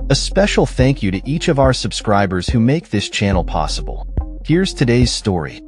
A special thank you to each of our subscribers who make this channel possible. Here's today's story.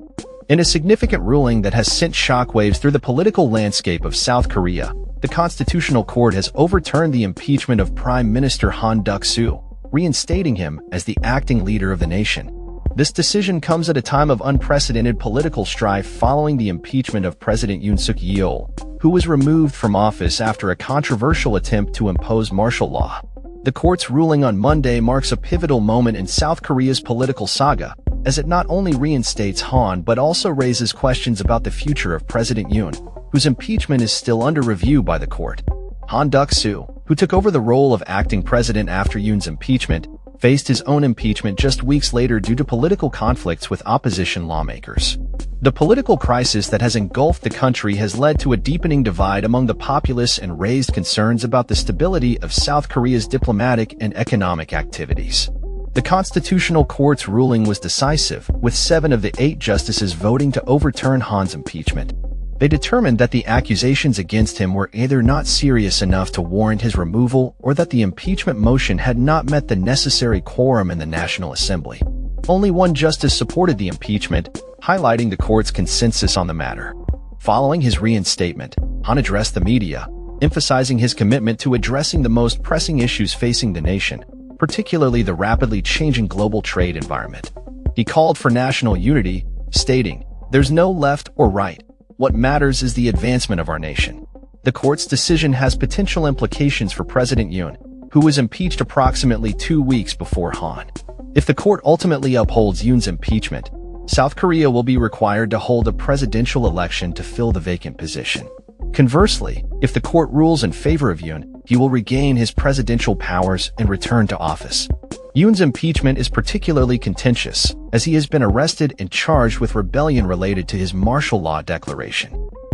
In a significant ruling that has sent shockwaves through the political landscape of South Korea, the Constitutional Court has overturned the impeachment of Prime Minister Han Duck-soo, reinstating him as the acting leader of the nation. This decision comes at a time of unprecedented political strife following the impeachment of President Yoon Suk-yeol, who was removed from office after a controversial attempt to impose martial law. The court's ruling on Monday marks a pivotal moment in South Korea's political saga, as it not only reinstates Han but also raises questions about the future of President Yoon, whose impeachment is still under review by the court. Han Duck-soo, who took over the role of acting president after Yoon's impeachment, faced his own impeachment just weeks later due to political conflicts with opposition lawmakers. The political crisis that has engulfed the country has led to a deepening divide among the populace and raised concerns about the stability of South Korea's diplomatic and economic activities. The Constitutional Court's ruling was decisive, with 7 of the 8 justices voting to overturn Han's impeachment. They determined that the accusations against him were either not serious enough to warrant his removal or that the impeachment motion had not met the necessary quorum in the National Assembly. Only one justice supported the impeachment, highlighting the court's consensus on the matter. Following his reinstatement, Han addressed the media, emphasizing his commitment to addressing the most pressing issues facing the nation, particularly the rapidly changing global trade environment. He called for national unity, stating, "There's no left or right. What matters is the advancement of our nation." The court's decision has potential implications for President Yoon, who was impeached approximately 2 weeks before Han. If the court ultimately upholds Yoon's impeachment, South Korea will be required to hold a presidential election to fill the vacant position. Conversely, if the court rules in favor of Yoon, he will regain his presidential powers and return to office. Yoon's impeachment is particularly contentious, as he has been arrested and charged with rebellion related to his martial law declaration.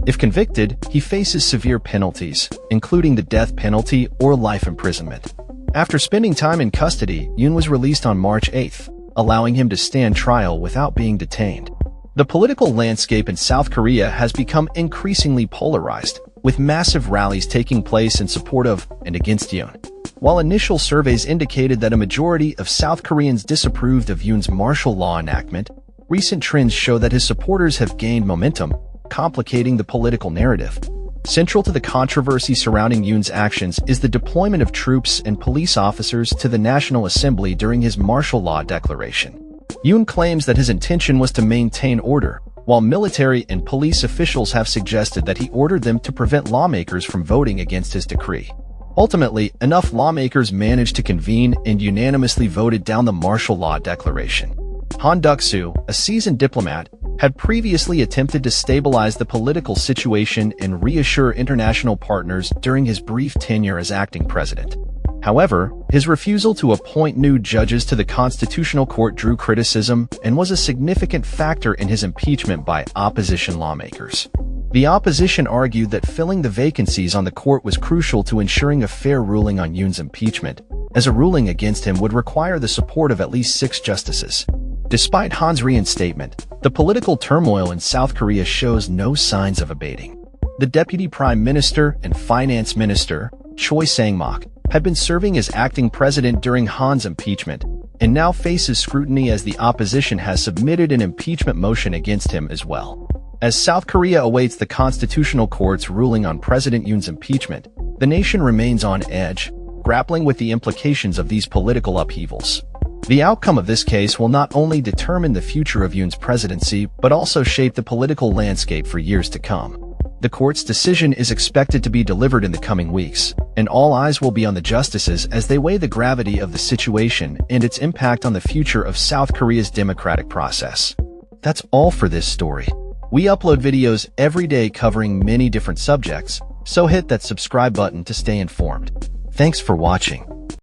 If convicted, he faces severe penalties, including the death penalty or life imprisonment. After spending time in custody, Yoon was released on March 8th, allowing him to stand trial without being detained. The political landscape in South Korea has become increasingly polarized, with massive rallies taking place in support of and against Yoon. While initial surveys indicated that a majority of South Koreans disapproved of Yoon's martial law enactment, recent trends show that his supporters have gained momentum, complicating the political narrative. Central to the controversy surrounding Yoon's actions is the deployment of troops and police officers to the National Assembly during his martial law declaration. Yoon claims that his intention was to maintain order, while military and police officials have suggested that he ordered them to prevent lawmakers from voting against his decree. Ultimately, enough lawmakers managed to convene and unanimously voted down the martial law declaration. Han Duck-soo, a seasoned diplomat, had previously attempted to stabilize the political situation and reassure international partners during his brief tenure as acting president. However, his refusal to appoint new judges to the Constitutional Court drew criticism and was a significant factor in his impeachment by opposition lawmakers. The opposition argued that filling the vacancies on the court was crucial to ensuring a fair ruling on Yoon's impeachment, as a ruling against him would require the support of at least 6 justices. Despite Han's reinstatement, the political turmoil in South Korea shows no signs of abating. The Deputy Prime Minister and Finance Minister, Choi Sang-mok, had been serving as acting president during Han's impeachment, and now faces scrutiny as the opposition has submitted an impeachment motion against him as well. As South Korea awaits the Constitutional Court's ruling on President Yoon's impeachment, the nation remains on edge, grappling with the implications of these political upheavals. The outcome of this case will not only determine the future of Yoon's presidency, but also shape the political landscape for years to come. The court's decision is expected to be delivered in the coming weeks, and all eyes will be on the justices as they weigh the gravity of the situation and its impact on the future of South Korea's democratic process. That's all for this story. We upload videos every day covering many different subjects, so hit that subscribe button to stay informed. Thanks for watching.